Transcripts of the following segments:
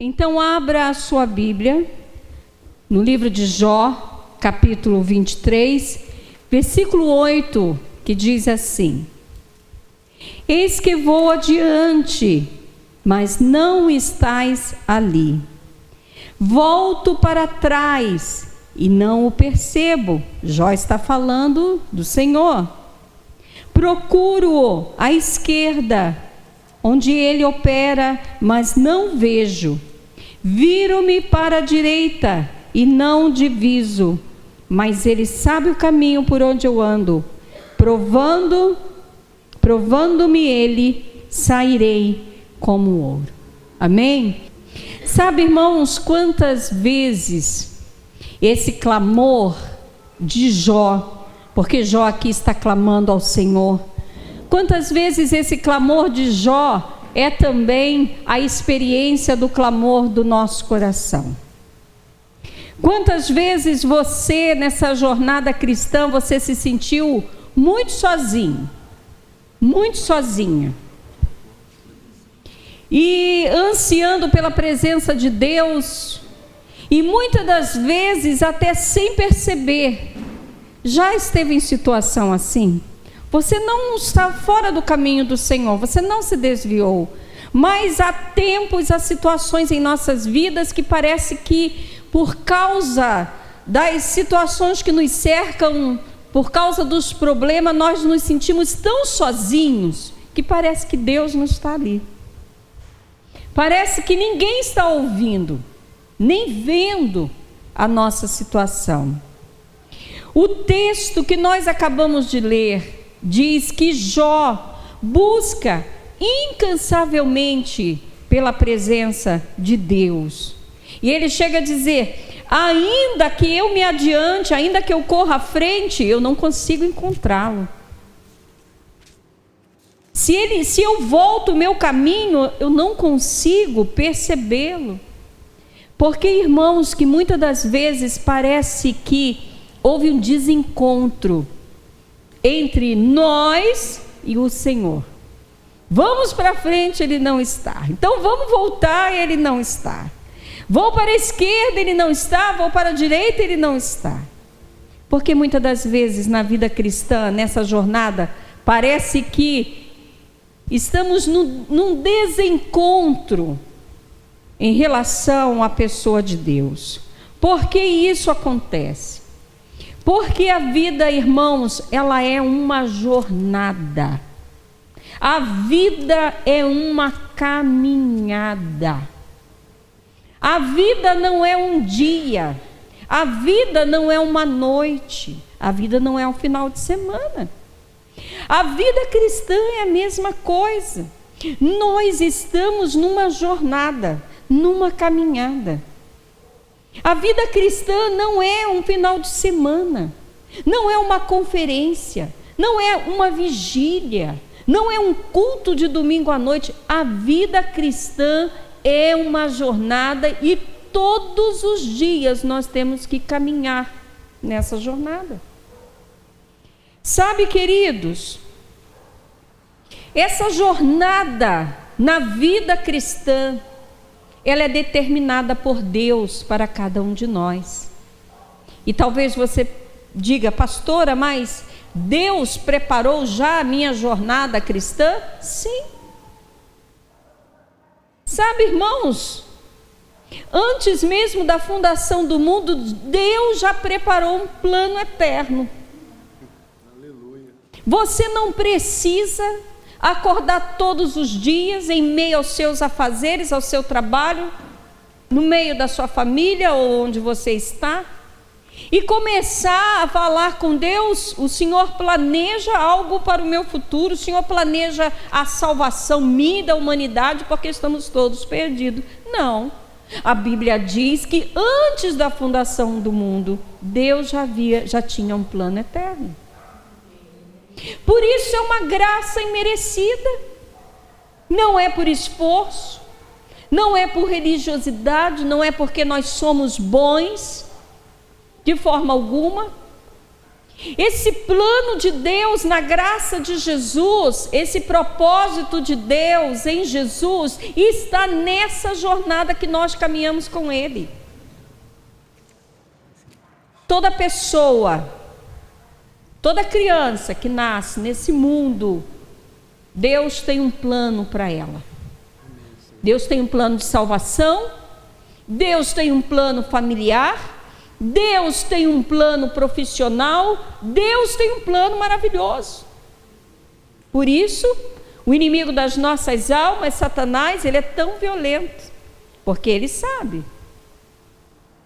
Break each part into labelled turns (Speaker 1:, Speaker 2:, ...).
Speaker 1: Então abra a sua Bíblia no livro de Jó, capítulo 23, versículo 8, que diz assim: Eis que vou adiante, mas não estais ali. Volto para trás e não o percebo. Jó está falando do Senhor. Procuro-o à esquerda, onde ele opera, mas não vejo. Viro-me para a direita e não diviso, mas ele sabe o caminho por onde eu ando. Provando-me ele, sairei como ouro. Amém? Sabe, irmãos, quantas vezes esse clamor de Jó, porque Jó aqui está clamando ao Senhor, quantas vezes esse clamor de Jó é também a experiência do clamor do nosso coração. Quantas vezes você, nessa jornada cristã, você se sentiu muito sozinho, muito sozinha, e ansiando pela presença de Deus, e muitas das vezes até sem perceber, já esteve em situação assim? Você não está fora do caminho do Senhor, você não se desviou, mas há tempos, há situações em nossas vidas que parece que por causa das situações que nos cercam, por causa dos problemas, nós nos sentimos tão sozinhos que parece que Deus não está ali. Parece que ninguém está ouvindo, nem vendo a nossa situação. O texto que nós acabamos de ler diz que Jó busca incansavelmente pela presença de Deus. E ele chega a dizer: ainda que eu me adiante, ainda que eu corra à frente, eu não consigo encontrá-lo. Se eu volto o meu caminho, eu não consigo percebê-lo. Porque, irmãos, que muitas das vezes parece que houve um desencontro entre nós e o Senhor. Vamos para frente, ele não está. Então vamos voltar, ele não está. Vou para a esquerda, ele não está. Vou para a direita, ele não está. Porque muitas das vezes na vida cristã, nessa jornada, parece que estamos num desencontro em relação à pessoa de Deus. Por que isso acontece? Porque a vida, irmãos, ela é uma jornada. A vida é uma caminhada. A vida não é um dia. A vida não é uma noite. A vida não é um final de semana. A vida cristã é a mesma coisa. Nós estamos numa jornada, numa caminhada. A vida cristã não é um final de semana, não é uma conferência, não é uma vigília, não é um culto de domingo à noite. A vida cristã é uma jornada e todos os dias nós temos que caminhar nessa jornada. Sabe, queridos, essa jornada na vida cristã, ela é determinada por Deus para cada um de nós. E talvez você diga: pastora, mas Deus preparou já a minha jornada cristã? Sim. Sabe, irmãos, antes mesmo da fundação do mundo, Deus já preparou um plano eterno. Aleluia. Você não precisa acordar todos os dias em meio aos seus afazeres, ao seu trabalho, no meio da sua família ou onde você está, e começar a falar com Deus: o Senhor planeja algo para o meu futuro, o Senhor planeja a salvação minha e da humanidade, porque estamos todos perdidos. Não, a Bíblia diz que antes da fundação do mundo, Deus já tinha um plano eterno. Por isso é uma graça imerecida, não é por esforço, não é por religiosidade, não é porque nós somos bons, de forma alguma. Esse plano de Deus na graça de Jesus, esse propósito de Deus em Jesus, está nessa jornada que nós caminhamos com Ele. Toda pessoa, toda criança que nasce nesse mundo, Deus tem um plano para ela. Deus tem um plano de salvação, Deus tem um plano familiar, Deus tem um plano profissional, Deus tem um plano maravilhoso. Por isso, o inimigo das nossas almas, Satanás, ele é tão violento, porque ele sabe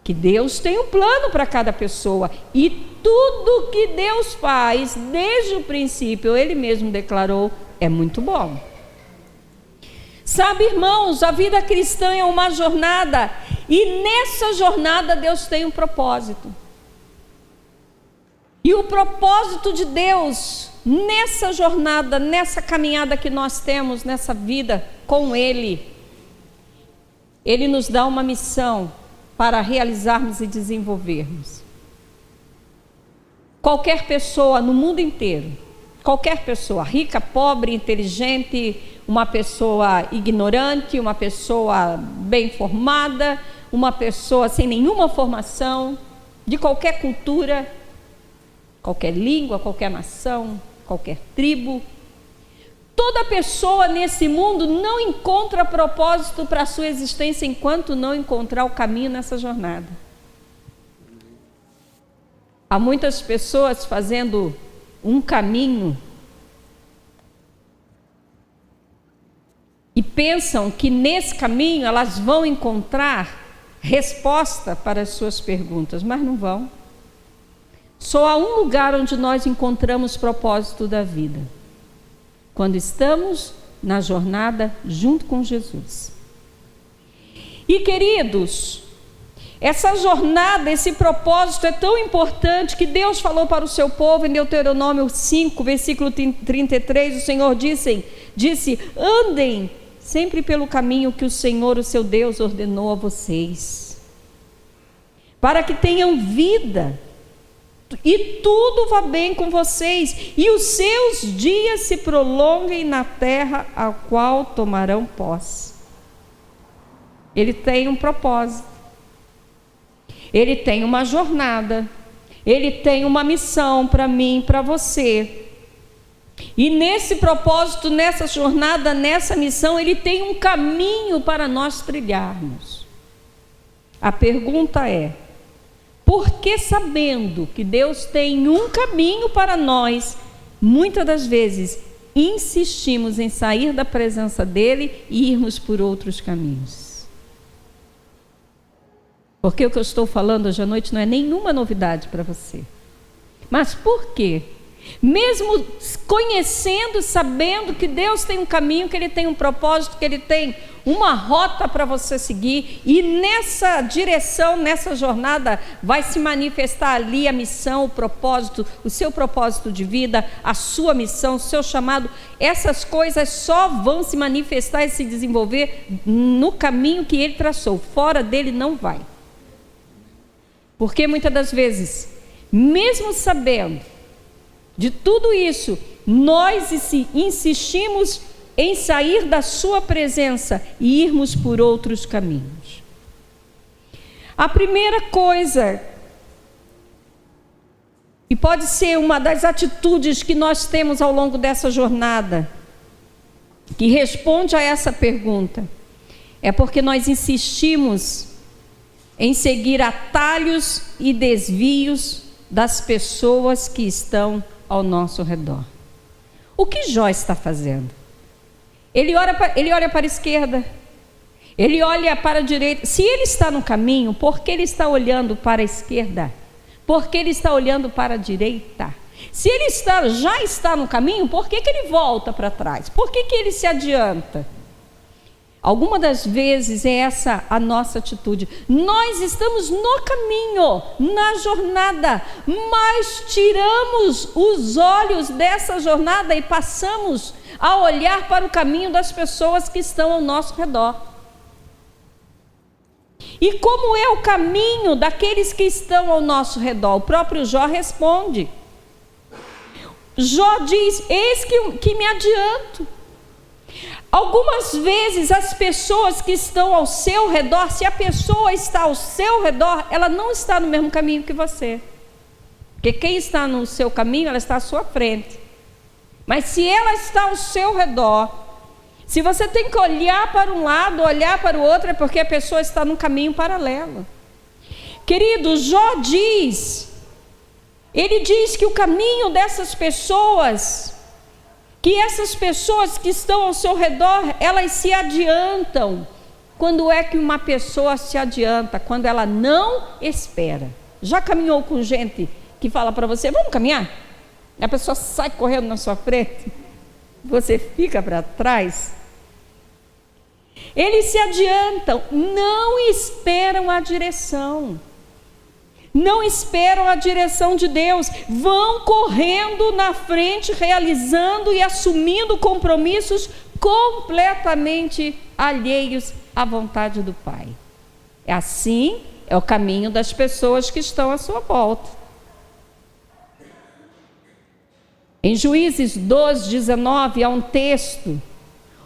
Speaker 1: que Deus tem um plano para cada pessoa, e tudo que Deus faz, desde o princípio, Ele mesmo declarou, é muito bom. Sabe, irmãos, a vida cristã é uma jornada, e nessa jornada Deus tem um propósito. E o propósito de Deus, nessa jornada, nessa caminhada que nós temos, nessa vida com Ele, Ele nos dá uma missão para realizarmos e desenvolvermos. Qualquer pessoa no mundo inteiro, qualquer pessoa, rica, pobre, inteligente, uma pessoa ignorante, uma pessoa bem formada, uma pessoa sem nenhuma formação, de qualquer cultura, qualquer língua, qualquer nação, qualquer tribo, toda pessoa nesse mundo não encontra propósito para a sua existência enquanto não encontrar o caminho nessa jornada. Há muitas pessoas fazendo um caminho e pensam que nesse caminho elas vão encontrar resposta para as suas perguntas, mas não vão. Só há um lugar onde nós encontramos propósito da vida: quando estamos na jornada junto com Jesus. E queridos, essa jornada, esse propósito é tão importante que Deus falou para o seu povo em Deuteronômio 5, versículo 33, o Senhor disse: andem sempre pelo caminho que o Senhor, o seu Deus, ordenou a vocês, para que tenham vida e tudo vá bem com vocês, e os seus dias se prolonguem na terra a qual tomarão posse. Ele tem um propósito, Ele tem uma jornada, Ele tem uma missão para mim, para você. E nesse propósito, nessa jornada, nessa missão, Ele tem um caminho para nós trilharmos. A pergunta é: por que, sabendo que Deus tem um caminho para nós, muitas das vezes insistimos em sair da presença dEle e irmos por outros caminhos? Porque o que eu estou falando hoje à noite não é nenhuma novidade para você. Mas por quê? Mesmo conhecendo, sabendo que Deus tem um caminho, que Ele tem um propósito, que Ele tem uma rota para você seguir, e nessa direção, nessa jornada, vai se manifestar ali a missão, o propósito, o seu propósito de vida, a sua missão, o seu chamado. Essas coisas só vão se manifestar e se desenvolver no caminho que Ele traçou, fora dele não vai. Porque muitas das vezes, mesmo sabendo de tudo isso, nós insistimos em sair da sua presença e irmos por outros caminhos. A primeira coisa, e pode ser uma das atitudes que nós temos ao longo dessa jornada, que responde a essa pergunta, é porque nós insistimos em seguir atalhos e desvios das pessoas que estão ao nosso redor. O que Jó está fazendo? Ele olha para a esquerda, ele olha para a direita. Se ele está no caminho, por que ele está olhando para a esquerda? Por que ele está olhando para a direita? Se ele já está no caminho, por que ele volta para trás? Por que ele se adianta? Algumas das vezes é essa a nossa atitude. Nós estamos no caminho, na jornada, mas tiramos os olhos dessa jornada e passamos a olhar para o caminho das pessoas que estão ao nosso redor. E como é o caminho daqueles que estão ao nosso redor? O próprio Jó responde. Jó diz: eis que me adianto. Algumas vezes as pessoas que estão ao seu redor, se a pessoa está ao seu redor, ela não está no mesmo caminho que você. Porque quem está no seu caminho, ela está à sua frente. Mas se ela está ao seu redor, se você tem que olhar para um lado, olhar para o outro, é porque a pessoa está num caminho paralelo. Querido, Jó diz, ele diz que o caminho dessas pessoas, que essas pessoas que estão ao seu redor, elas se adiantam. Quando é que uma pessoa se adianta? Quando ela não espera. Já caminhou com gente que fala para você: vamos caminhar? A pessoa sai correndo na sua frente, você fica para trás. Eles se adiantam, não esperam a direção. Não esperam a direção de Deus, vão correndo na frente, realizando e assumindo compromissos completamente alheios à vontade do Pai. Assim é o caminho das pessoas que estão à sua volta. Em Juízes 12:19 há um texto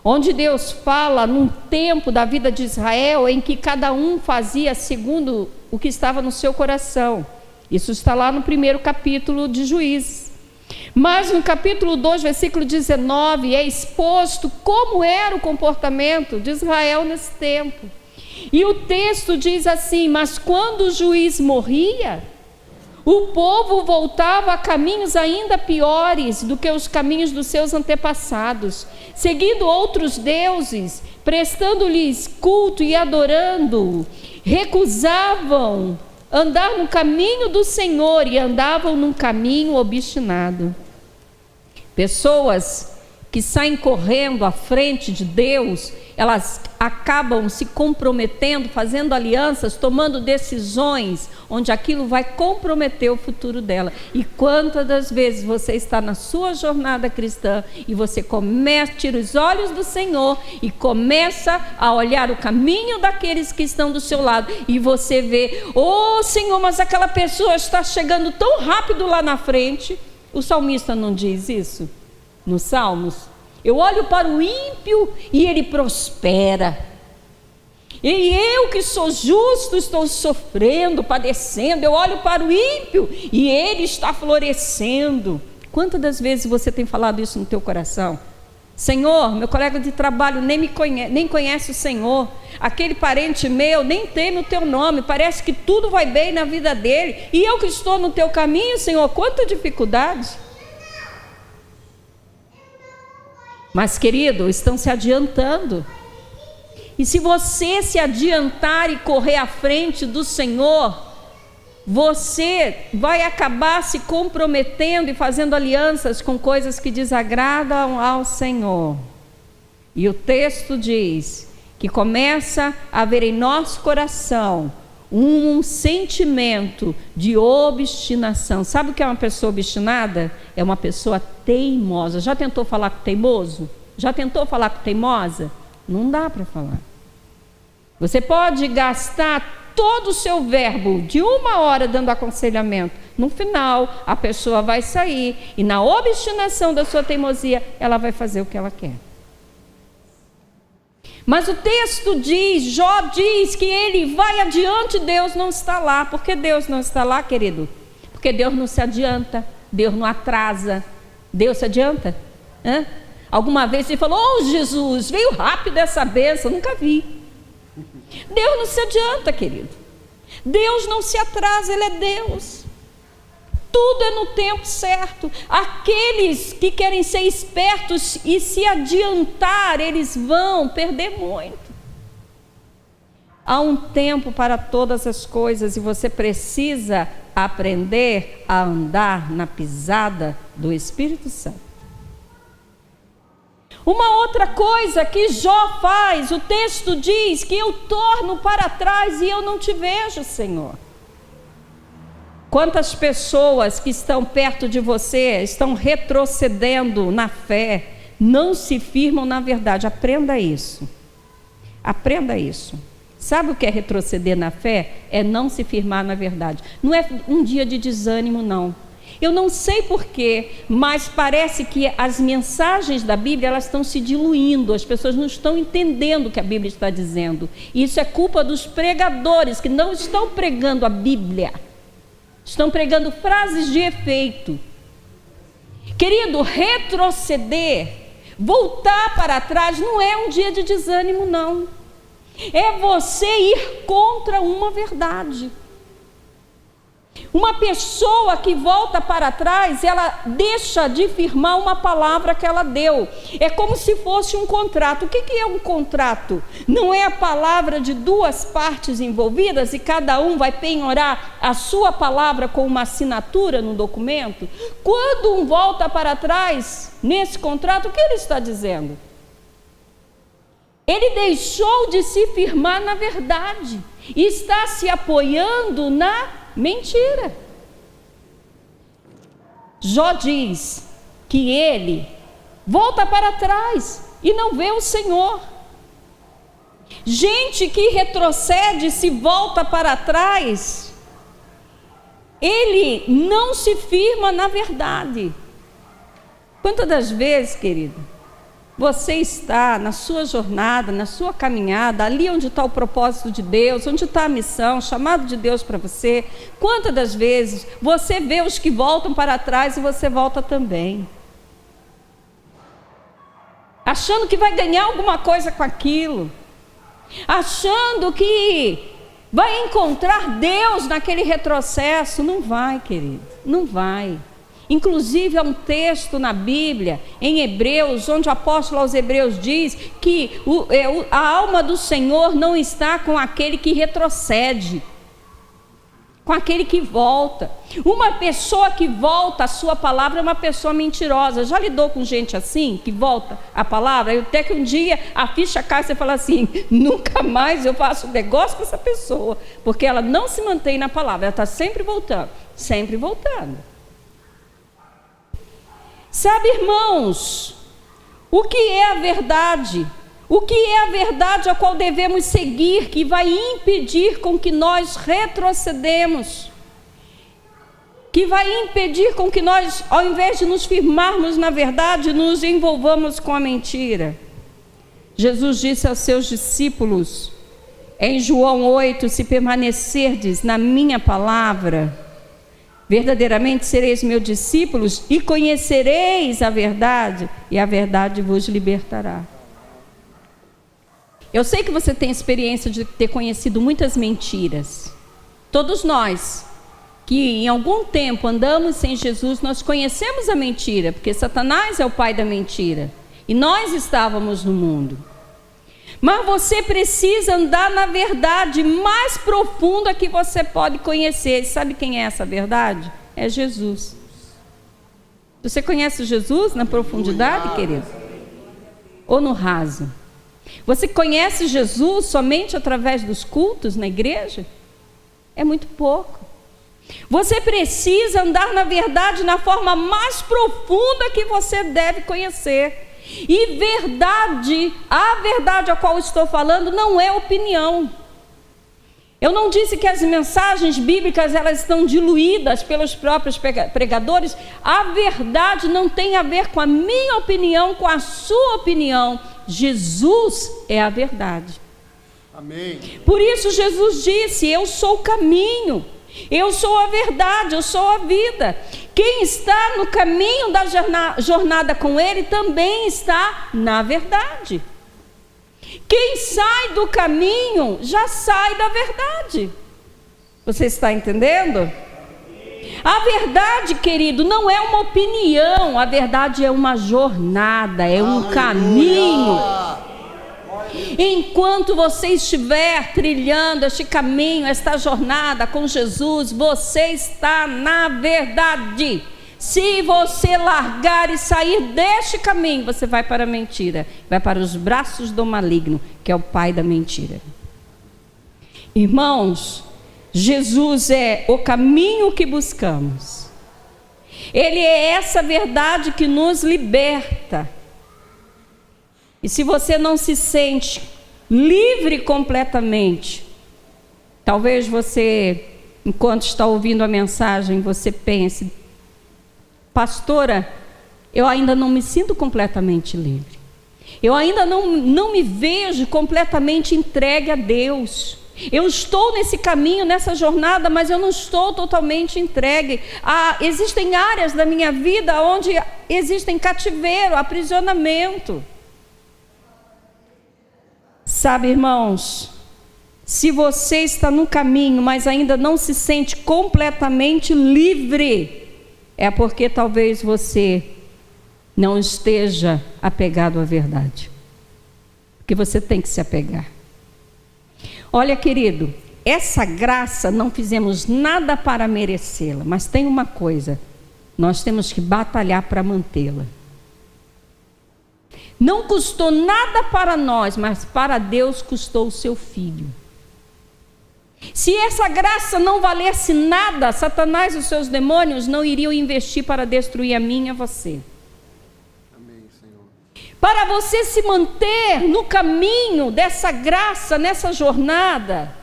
Speaker 1: onde Deus fala num tempo da vida de Israel em que cada um fazia segundo o que estava no seu coração. Isso está lá no primeiro capítulo de Juízes. Mas no capítulo 2, versículo 19, é exposto como era o comportamento de Israel nesse tempo. E o texto diz assim: mas quando o juiz morria, o povo voltava a caminhos ainda piores do que os caminhos dos seus antepassados, seguindo outros deuses, prestando-lhes culto e adorando-o. Recusavam andar no caminho do Senhor e andavam num caminho obstinado. Pessoas que saem correndo à frente de Deus, elas acabam se comprometendo, fazendo alianças, tomando decisões, onde aquilo vai comprometer o futuro dela. E quantas das vezes você está na sua jornada cristã e você tira os olhos do Senhor e começa a olhar o caminho daqueles que estão do seu lado, e você vê: oh Senhor, mas aquela pessoa está chegando tão rápido lá na frente. O salmista não diz isso nos Salmos? Eu olho para o ímpio e ele prospera, e eu que sou justo estou sofrendo, padecendo. Eu olho para o ímpio e ele está florescendo. Quantas das vezes você tem falado isso no teu coração? Senhor, meu colega de trabalho nem conhece o Senhor, aquele parente meu nem teme o teu nome, parece que tudo vai bem na vida dele, e eu que estou no teu caminho, Senhor, quanta dificuldade. Mas, querido, estão se adiantando. E se você se adiantar e correr à frente do Senhor, você vai acabar se comprometendo e fazendo alianças com coisas que desagradam ao Senhor. E o texto diz que começa a haver em nosso coração um sentimento de obstinação. Sabe o que é uma pessoa obstinada? É uma pessoa teimosa. Já tentou falar com teimoso? Já tentou falar com teimosa? Não dá para falar. Você pode gastar todo o seu verbo de 1 hora dando aconselhamento. No final, a pessoa vai sair e, na obstinação da sua teimosia, ela vai fazer o que ela quer. Mas o texto diz, Jó diz que ele vai adiante, Deus não está lá. Por que Deus não está lá, querido? Porque Deus não se adianta, Deus não atrasa. Deus se adianta? Alguma vez você falou: oh Jesus, veio rápido essa bênção? Nunca vi. Deus não se adianta, querido. Deus não se atrasa, Ele é Deus. Tudo é no tempo certo. Aqueles que querem ser espertos e se adiantar, eles vão perder muito. Há um tempo para todas as coisas e você precisa aprender a andar na pisada do Espírito Santo. Uma outra coisa que Jó faz, o texto diz que eu torno para trás e eu não te vejo, Senhor. Quantas pessoas que estão perto de você estão retrocedendo na fé, não se firmam na verdade. Aprenda isso. Aprenda isso. Sabe o que é retroceder na fé? É não se firmar na verdade. Não é um dia de desânimo, não. Eu não sei porquê, mas parece que as mensagens da Bíblia, elas estão se diluindo, as pessoas não estão entendendo o que a Bíblia está dizendo. E isso é culpa dos pregadores, que não estão pregando a Bíblia, estão pregando frases de efeito. Querido, retroceder, voltar para trás, não é um dia de desânimo, não. É você ir contra uma verdade. Uma pessoa que volta para trás, ela deixa de firmar uma palavra que ela deu. É como se fosse um contrato. O que é um contrato? Não é a palavra de duas partes envolvidas e cada um vai penhorar a sua palavra com uma assinatura no documento? Quando um volta para trás nesse contrato, o que ele está dizendo? Ele deixou de se firmar na verdade e está se apoiando na mentira. Jó diz que ele volta para trás e não vê o Senhor. Gente que retrocede, se volta para trás, ele não se firma na verdade. Quantas das vezes, querido, você está na sua jornada, na sua caminhada, ali onde está o propósito de Deus, onde está a missão, o chamado de Deus para você, quantas das vezes você vê os que voltam para trás e você volta também, achando que vai ganhar alguma coisa com aquilo, achando que vai encontrar Deus naquele retrocesso? Não vai, querido, não vai. Inclusive há um texto na Bíblia, em Hebreus, onde o apóstolo aos Hebreus diz que a alma do Senhor não está com aquele que retrocede, com aquele que volta. Uma pessoa que volta a sua palavra é uma pessoa mentirosa. Já lidou com gente assim, que volta a palavra? Até que um dia a ficha cai e você fala assim: nunca mais eu faço negócio com essa pessoa, porque ela não se mantém na palavra, ela está sempre voltando, sempre voltando. Sabe, irmãos, o que é a verdade? O que é a verdade a qual devemos seguir, que vai impedir com que nós retrocedemos? Que vai impedir com que nós, ao invés de nos firmarmos na verdade, nos envolvamos com a mentira? Jesus disse aos seus discípulos, em João 8, se permanecerdes na minha palavra, verdadeiramente sereis meus discípulos e conhecereis a verdade, e a verdade vos libertará. Eu sei que você tem experiência de ter conhecido muitas mentiras. Todos nós, que em algum tempo andamos sem Jesus, nós conhecemos a mentira, porque Satanás é o pai da mentira, e nós estávamos no mundo. Mas você precisa andar na verdade mais profunda que você pode conhecer. E sabe quem é essa verdade? É Jesus. Você conhece Jesus na profundidade, querido? Ou no raso? Você conhece Jesus somente através dos cultos na igreja? É muito pouco. Você precisa andar na verdade na forma mais profunda que você deve conhecer. E verdade, a verdade a qual estou falando não é opinião. Eu não disse que as mensagens bíblicas elas estão diluídas pelos próprios pregadores. A verdade não tem a ver com a minha opinião, com a sua opinião. Jesus é a verdade.
Speaker 2: Amém.
Speaker 1: Por isso Jesus disse: eu sou o caminho, eu sou a verdade, eu sou a vida. Quem está no caminho da jornada com Ele também está na verdade. Quem sai do caminho já sai da verdade. Você está entendendo? A verdade, querido, não é uma opinião. A verdade é uma jornada, é um caminho. Enquanto você estiver trilhando este caminho, esta jornada com Jesus, você está na verdade. Se você largar e sair deste caminho, você vai para a mentira, vai para os braços do maligno, que é o pai da mentira. Irmãos, Jesus é o caminho que buscamos. Ele é essa verdade que nos liberta. E se você não se sente livre completamente, talvez você, enquanto está ouvindo a mensagem, você pense: pastora, eu ainda não me sinto completamente livre. Eu ainda não me vejo completamente entregue a Deus. Eu estou nesse caminho, nessa jornada, mas eu não estou totalmente entregue. Existem áreas da minha vida onde existem cativeiro, aprisionamento. Sabe, irmãos, se você está no caminho, mas ainda não se sente completamente livre, é porque talvez você não esteja apegado à verdade. Porque você tem que se apegar. Olha, querido, essa graça não fizemos nada para merecê-la, mas tem uma coisa, nós temos que batalhar para mantê-la. Não custou nada para nós, mas para Deus custou o seu Filho. Se essa graça não valesse nada, Satanás e os seus demônios não iriam investir para destruir a mim e a você.
Speaker 2: Amém, Senhor.
Speaker 1: Para você se manter no caminho dessa graça, nessa jornada,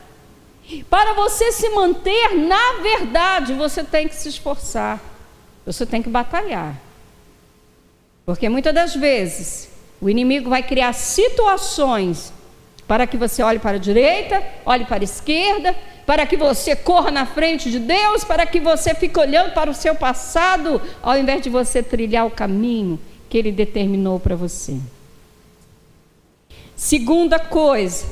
Speaker 1: para você se manter na verdade, você tem que se esforçar, você tem que batalhar. Porque muitas das vezes o inimigo vai criar situações para que você olhe para a direita, olhe para a esquerda, para que você corra na frente de Deus, para que você fique olhando para o seu passado, ao invés de você trilhar o caminho que Ele determinou para você. Segunda coisa,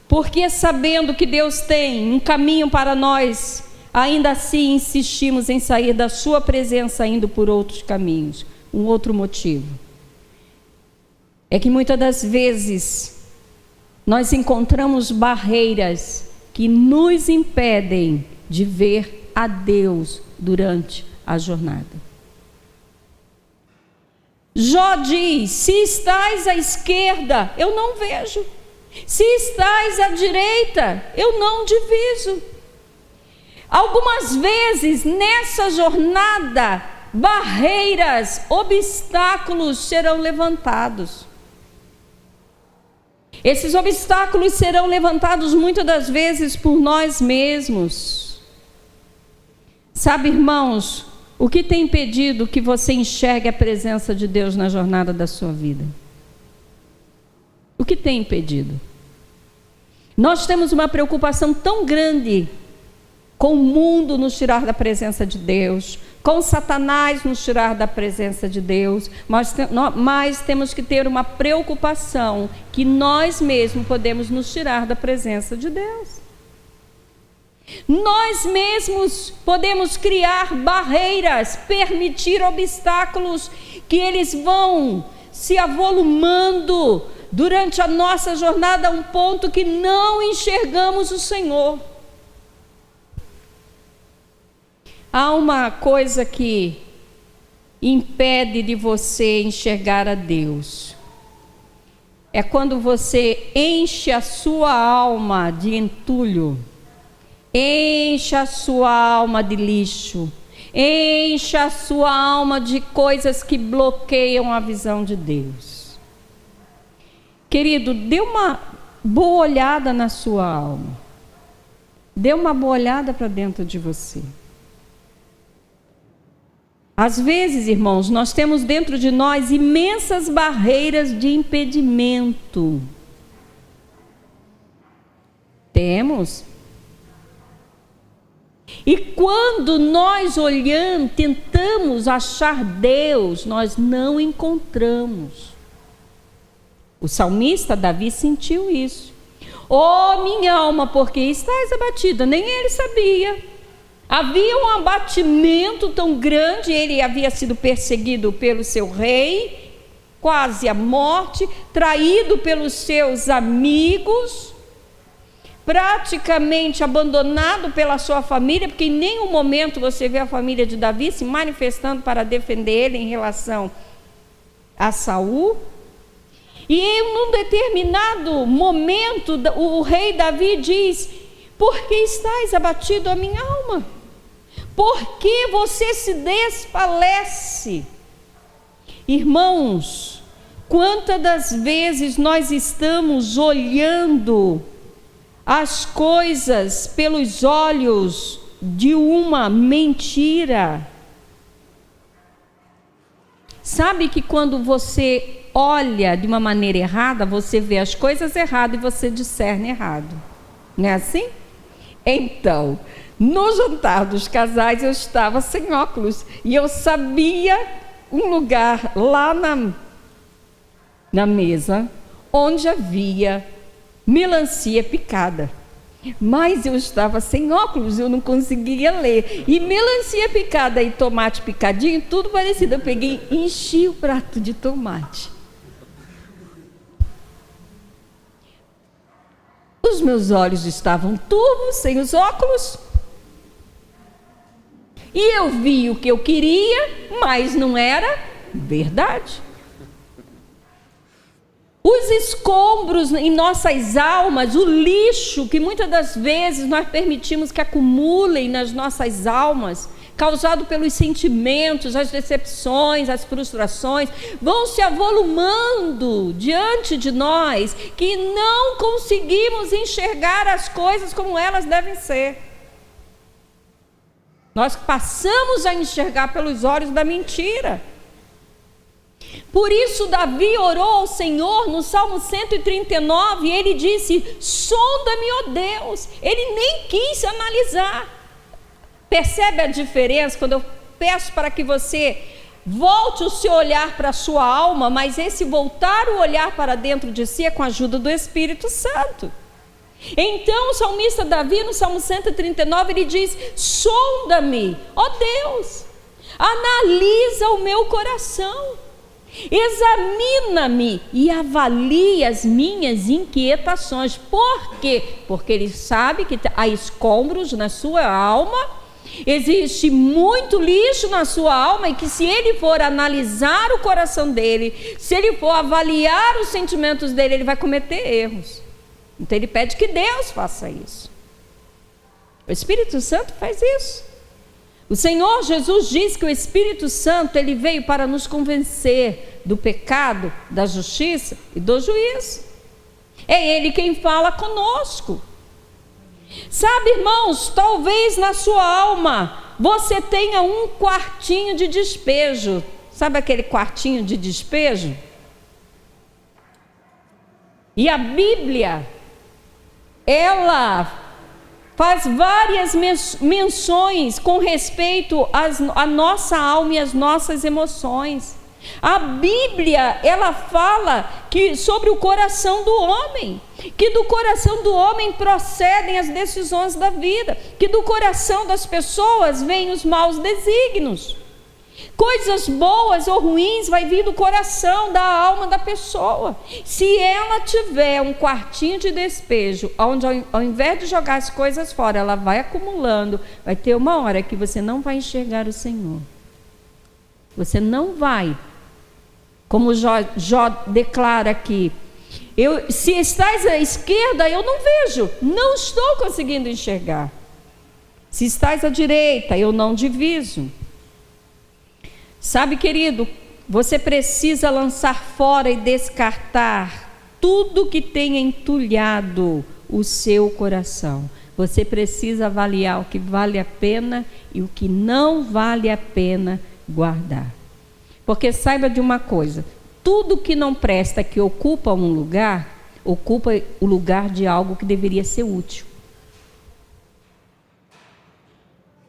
Speaker 1: porque sabendo que Deus tem um caminho para nós, ainda assim insistimos em sair da sua presença indo por outros caminhos. Um outro motivo é que muitas das vezes nós encontramos barreiras que nos impedem de ver a Deus durante a jornada. Jó diz: se estás à esquerda, eu não vejo. Se estás à direita, eu não diviso. Algumas vezes nessa jornada, barreiras, obstáculos serão levantados. Esses obstáculos serão levantados muitas das vezes por nós mesmos. Sabe, irmãos, o que tem impedido que você enxergue a presença de Deus na jornada da sua vida? O que tem impedido? Nós temos uma preocupação tão grande com o mundo nos tirar da presença de Deus, com Satanás nos tirar da presença de Deus, mas temos que ter uma preocupação que nós mesmos podemos nos tirar da presença de Deus. Nós mesmos podemos criar barreiras, permitir obstáculos que eles vão se avolumando durante a nossa jornada a um ponto que não enxergamos o Senhor. Há uma coisa que impede de você enxergar a Deus. É quando você enche a sua alma de entulho, enche a sua alma de lixo, enche a sua alma de coisas que bloqueiam a visão de Deus. Querido, dê uma boa olhada na sua alma. Dê uma boa olhada para dentro de você. Às vezes, irmãos, nós temos dentro de nós imensas barreiras de impedimento. Temos. E quando nós olhamos, tentamos achar Deus, nós não encontramos. O salmista Davi sentiu isso. Oh, minha alma, por que estás abatida? Nem ele sabia. Havia um abatimento tão grande, ele havia sido perseguido pelo seu rei, quase à morte, traído pelos seus amigos, praticamente abandonado pela sua família, porque em nenhum momento você vê a família de Davi se manifestando para defender ele em relação a Saul. E em um determinado momento, o rei Davi diz: por que estás abatido a minha alma? Por que você se desfalece? Irmãos, quantas das vezes nós estamos olhando as coisas pelos olhos de uma mentira. Sabe que quando você olha de uma maneira errada, você vê as coisas erradas e você discerne errado. Não é assim? Então, no jantar dos casais eu estava sem óculos e eu sabia um lugar lá na mesa onde havia melancia picada. Mas eu estava sem óculos, eu não conseguia ler. E melancia picada e tomate picadinho, tudo parecido. Eu peguei e enchi o prato de tomate. Os meus olhos estavam turvos, sem os óculos. E eu vi o que eu queria, mas não era verdade. Os escombros em nossas almas, o lixo que muitas das vezes nós permitimos que acumulem nas nossas almas, causado pelos sentimentos, as decepções, as frustrações, vão se avolumando diante de nós, que não conseguimos enxergar as coisas como elas devem ser. Nós passamos a enxergar pelos olhos da mentira. Por isso Davi orou ao Senhor no Salmo 139, e ele disse: sonda-me, ó Deus. Ele nem quis analisar. Percebe a diferença quando eu peço para que você volte o seu olhar para a sua alma, mas esse voltar o olhar para dentro de si é com a ajuda do Espírito Santo. Então o salmista Davi no Salmo 139 ele diz: sonda-me, ó Deus, analisa o meu coração, examina-me e avalia as minhas inquietações. Por quê? Porque ele sabe que há escombros na sua alma, existe muito lixo na sua alma, e que se ele for analisar o coração dele, se ele for avaliar os sentimentos dele, ele vai cometer erros. Então ele pede que Deus faça isso. O Espírito Santo faz isso. O Senhor Jesus diz que o Espírito Santo ele veio para nos convencer do pecado, da justiça e do juízo. É Ele quem fala conosco. Sabe, irmãos, talvez na sua alma você tenha um quartinho de despejo. Sabe aquele quartinho de despejo? E a Bíblia, ela faz várias menções com respeito à nossa alma e às nossas emoções. A Bíblia, ela fala sobre o coração do homem, que do coração do homem procedem as decisões da vida, que do coração das pessoas vêm os maus desígnios. Coisas boas ou ruins vai vir do coração, da alma da pessoa. Se ela tiver um quartinho de despejo, onde ao invés de jogar as coisas fora, ela vai acumulando, vai ter uma hora que você não vai enxergar o Senhor. Você não vai. Como Jó declara aqui: se estás à esquerda, eu não vejo, não estou conseguindo enxergar. Se estás à direita, eu não diviso. Sabe, querido, você precisa lançar fora e descartar tudo que tenha entulhado o seu coração. Você precisa avaliar o que vale a pena e o que não vale a pena guardar. Porque saiba de uma coisa: tudo que não presta, que ocupa um lugar, ocupa o lugar de algo que deveria ser útil.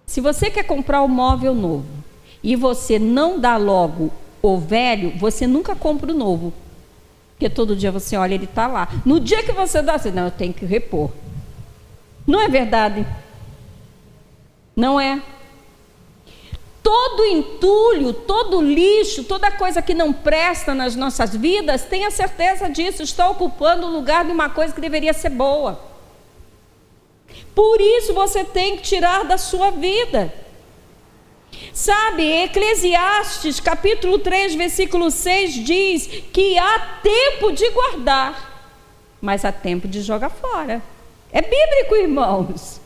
Speaker 1: Se você quer comprar um móvel novo e você não dá logo o velho, você nunca compra o novo. Porque todo dia você olha, ele está lá. No dia que você dá, você não, eu tenho que repor. Não é verdade? Não é? Todo entulho, todo lixo, toda coisa que não presta nas nossas vidas, tenha certeza disso, está ocupando o lugar de uma coisa que deveria ser boa. Por isso você tem que tirar da sua vida. Sabe, Eclesiastes capítulo 3, versículo 6 diz que há tempo de guardar, mas há tempo de jogar fora. É bíblico, irmãos.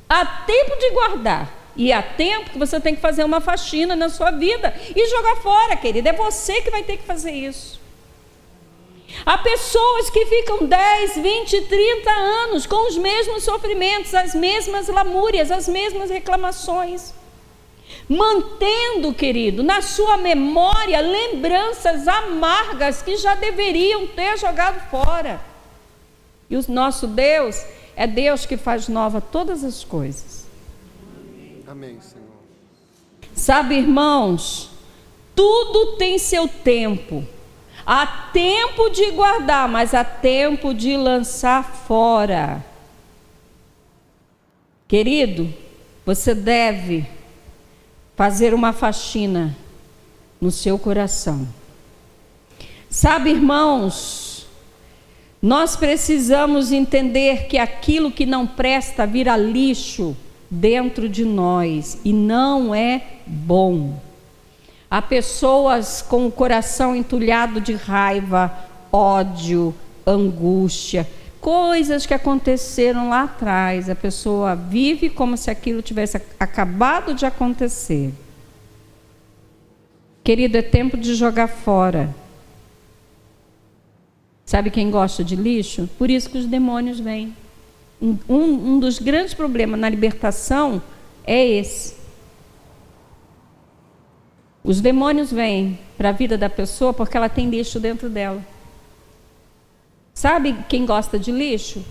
Speaker 1: Há tempo de guardar e há tempo que você tem que fazer uma faxina na sua vida e jogar fora, querido. É você que vai ter que fazer isso. Há pessoas que ficam 10, 20, 30 anos com os mesmos sofrimentos, as mesmas lamúrias, as mesmas reclamações, mantendo, querido, na sua memória lembranças amargas que já deveriam ter jogado fora. E o nosso Deus é Deus que faz nova todas as coisas.
Speaker 2: Amém, Senhor.
Speaker 1: Sabe, irmãos, tudo tem seu tempo. Há tempo de guardar, mas há tempo de lançar fora. Querido, você deve fazer uma faxina no seu coração. Sabe, irmãos, nós precisamos entender que aquilo que não presta vira lixo dentro de nós e não é bom. Há pessoas com o coração entulhado de raiva, ódio, angústia, coisas que aconteceram lá atrás. A pessoa vive como se aquilo tivesse acabado de acontecer. Querido, é tempo de jogar fora. Sabe quem gosta de lixo? Por isso que os demônios vêm. Um dos grandes problemas na libertação é esse. Os demônios vêm para a vida da pessoa porque ela tem lixo dentro dela. Sabe quem gosta de lixo?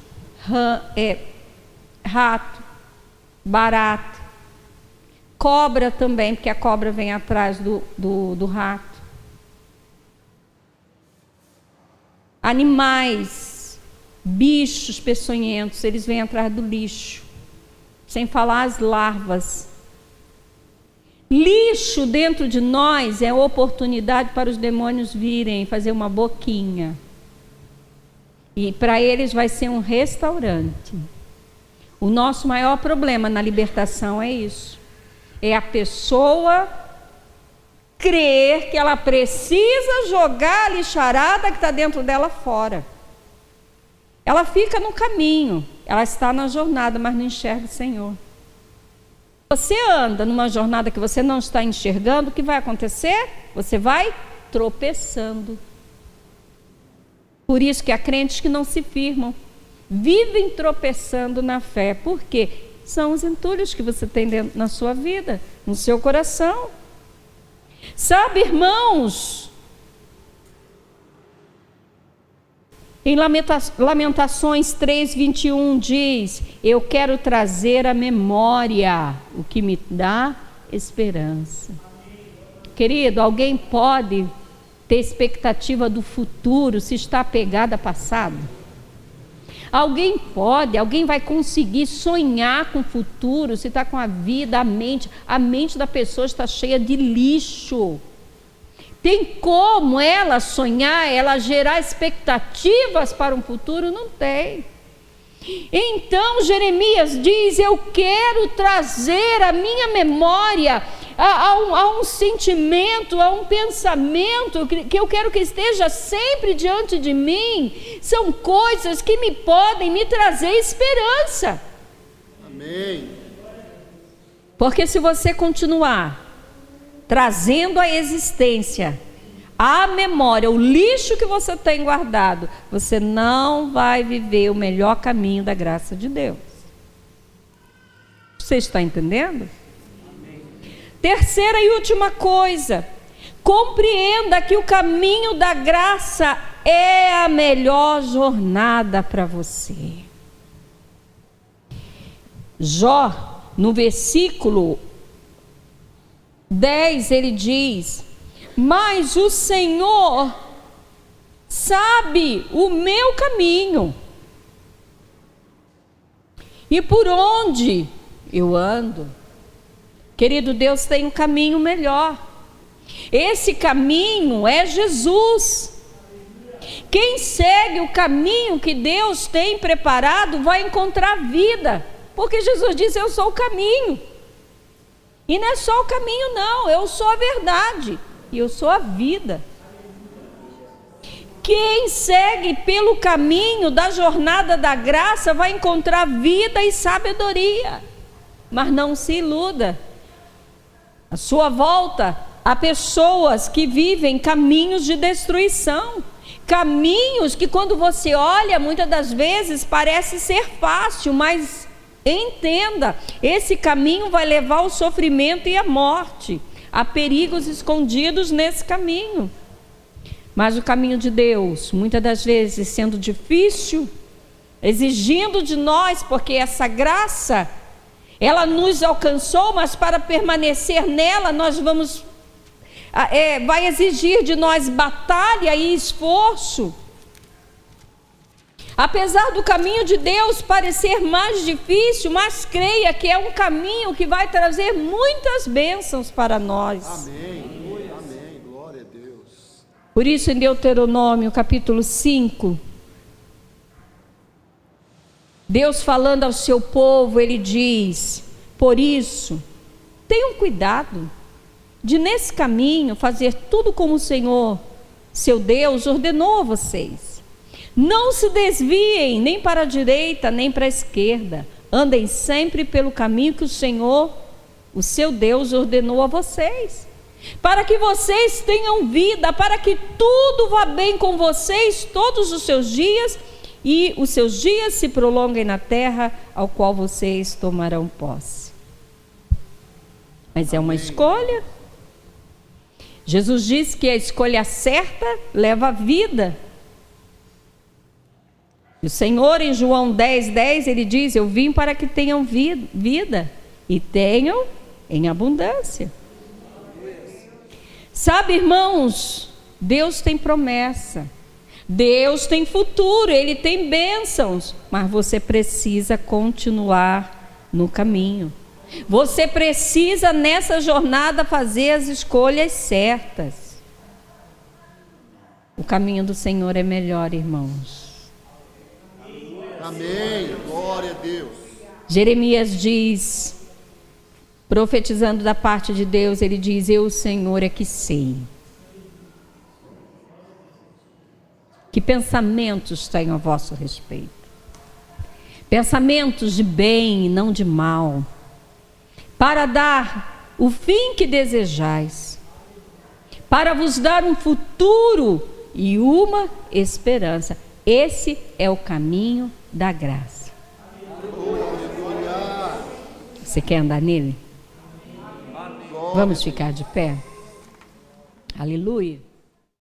Speaker 1: Rato, barata, cobra também, porque a cobra vem atrás do rato. Animais, bichos peçonhentos, eles vêm atrás do lixo. Sem falar as larvas. Lixo dentro de nós é oportunidade para os demônios virem fazer uma boquinha. E para eles vai ser um restaurante. O nosso maior problema na libertação é isso. É a pessoa crer que ela precisa jogar a lixarada que está dentro dela fora. Ela fica no caminho, ela está na jornada, mas não enxerga o Senhor. Você anda numa jornada que você não está enxergando, o que vai acontecer? Você vai tropeçando. Por isso que há crentes que não se firmam, vivem tropeçando na fé. Por quê? São os entulhos que você tem dentro, na sua vida, no seu coração. Sabe, irmãos, em Lamentações 3:21 diz: eu quero trazer à memória o que me dá esperança. Querido, alguém pode ter expectativa do futuro se está apegado ao passado? Alguém vai conseguir sonhar com o futuro se está com a vida, a mente da pessoa está cheia de lixo. Tem como ela sonhar, ela gerar expectativas para um futuro? Não tem. Então Jeremias diz: eu quero trazer à minha memória, a um sentimento, a um pensamento que eu quero que esteja sempre diante de mim. São coisas que me podem me trazer esperança.
Speaker 2: Amém.
Speaker 1: Porque se você continuar trazendo à existência, à memória, o lixo que você tem guardado, você não vai viver o melhor caminho da graça de Deus. Você está entendendo? Amém. Terceira e última coisa, compreenda que o caminho da graça é a melhor jornada para você. Jó, no versículo 10, ele diz: mas o Senhor sabe o meu caminho e por onde eu ando. Querido, Deus tem um caminho melhor. Esse caminho é Jesus. Quem segue o caminho que Deus tem preparado vai encontrar vida, porque Jesus disse: eu sou o caminho. E não é só o caminho não, eu sou a verdade e eu sou a vida. Quem segue pelo caminho da jornada da graça vai encontrar vida e sabedoria. Mas não se iluda. À sua volta há pessoas que vivem caminhos de destruição, caminhos que quando você olha, muitas das vezes parece ser fácil, mas entenda, esse caminho vai levar ao sofrimento e à morte. Há perigos escondidos nesse caminho. Mas o caminho de Deus, muitas das vezes sendo difícil, exigindo de nós, porque essa graça, ela nos alcançou, mas para permanecer nela, nós vai exigir de nós batalha e esforço. Apesar do caminho de Deus parecer mais difícil, mas creia que é um caminho que vai trazer muitas bênçãos para nós.
Speaker 2: Amém. Amém. Glória a Deus.
Speaker 1: Por isso, em Deuteronômio, capítulo 5, Deus falando ao seu povo, ele diz: por isso, tenham cuidado de nesse caminho fazer tudo como o Senhor, seu Deus, ordenou a vocês. Não se desviem nem para a direita, nem para a esquerda. Andem sempre pelo caminho que o Senhor, o seu Deus, ordenou a vocês. Para que vocês tenham vida, para que tudo vá bem com vocês todos os seus dias, e os seus dias se prolonguem na terra ao qual vocês tomarão posse. Mas é uma escolha. Jesus disse que a escolha certa leva à vida. E o Senhor, em João 10:10, ele diz: eu vim para que tenham vida e tenham em abundância. Sabe, irmãos, Deus tem promessa, Deus tem futuro, Ele tem bênçãos, mas você precisa continuar no caminho. Você precisa nessa jornada fazer as escolhas certas. O caminho do Senhor é melhor, irmãos.
Speaker 2: Amém. Glória a Deus.
Speaker 1: Jeremias diz, profetizando da parte de Deus, ele diz: eu, o Senhor, é que sei. Que pensamentos tenho a vosso respeito? Pensamentos de bem e não de mal, para dar o fim que desejais, para vos dar um futuro e uma esperança. Esse é o caminho da graça. Você quer andar nele? Vamos ficar de pé? Aleluia.